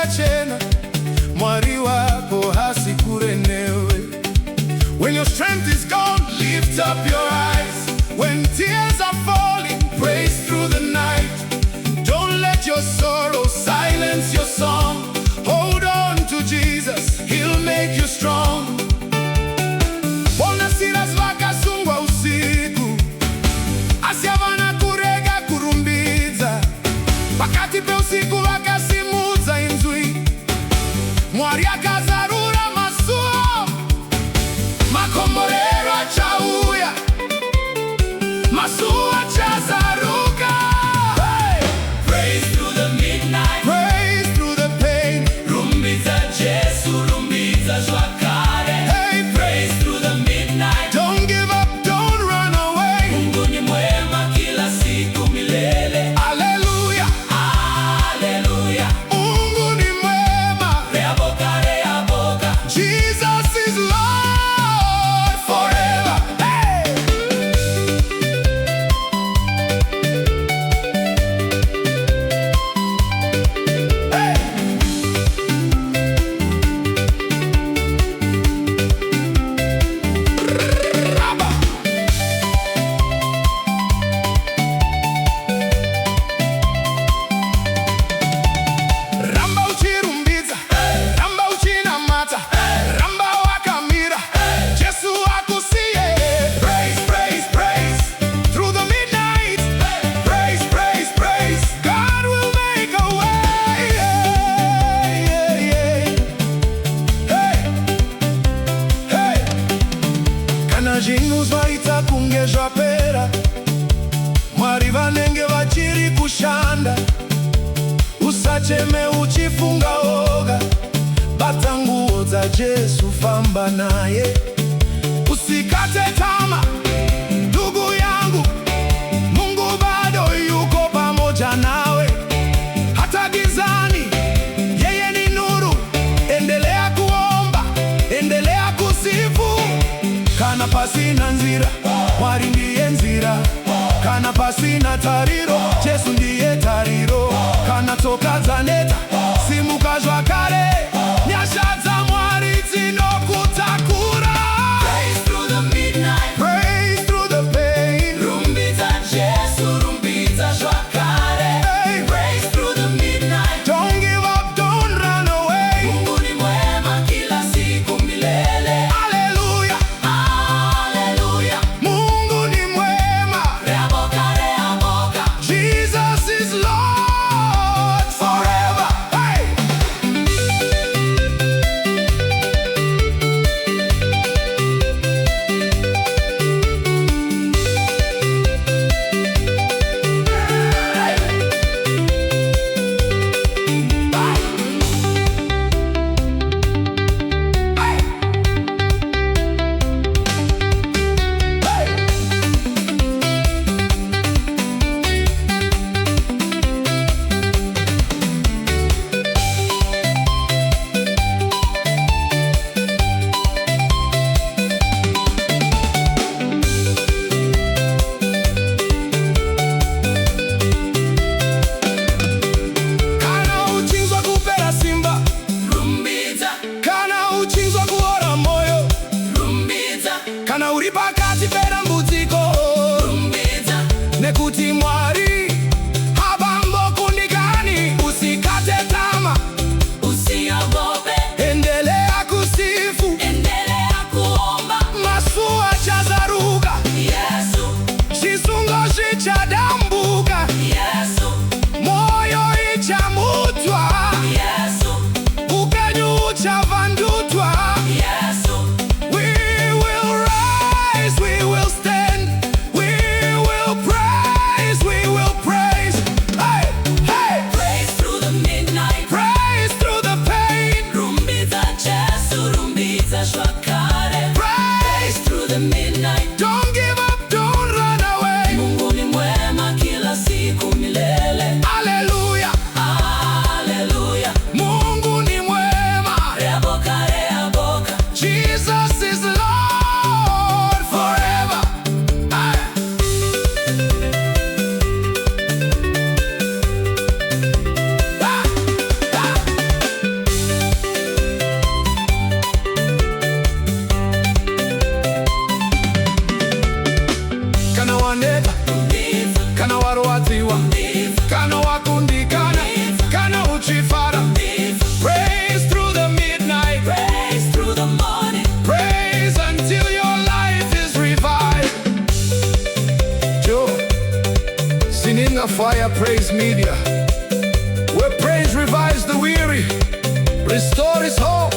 tena, mwari wako hasikurenewe. When your strength is gone, lift up your eyes. When tears are falling, praise through the night. Don't let your sorrow silence your song. Hold on to Jesus, He'll make you strong. Bona Silas vakasungwa usiku, Asia vanakurega kurumbiza. Pakati pe usiku vakasimudza inzwi, mwari akazarura masuo. Makomborero achauya, masuo achazaruka. Hey! Praise through the midnight, Praise through the pain. rumbiza Jesu, rumbiza shwakare. Hey! Praise through the midnight, Don't give up, don't run away. Mungu ni mwema kila siku milele. Hallelujah, Haleluya, Mungu ni mwema. rea boka, Jesus is Lord forever. Hey! Hey! Rabba! Ramba uchirumbiza, ramba uchinamata, ramba wakamira, Jesu akusiye. Praise, praise, praise, through the midnight. Praise, praise, praise, God will make a way. Hey, hey, kana zvinhu zvaita kunge zvapera, mwari vanenge vachiri kushanda. Usacheme uchifunga oga, bata nguo za Jesu, famba naye. Usikate tama, ndugu yangu, Mungu bado yuko pamoja nawe. Hata gizani, yeye ni nuru. Endelea kuomba, endelea kusifu. Kana pasina nzira, mwari ndiye nzira. Kana pasina tariro, Jesu ndiye tariro. Kana toka zaneta, simuka zvakare, nyasha dza mwari dzinokutakura. praise through the midnight, Praise through the pain. rumbiza Jesu, rumbiza shwakare. Hey! Praise through the midnight, Don't give up, don't run away. Mungu ni mwema kila siku milele. Hallelujah, Haleluya, Mungu ni mwema. rea boka, Jesus is Lord forever. waneta kana warwatiwa kana wakundikana kana uchifara. Praise through the midnight, Praise through the morning. praise until your life is revived. Joe, singing a fire praise media, where praise revives the weary, restores hope,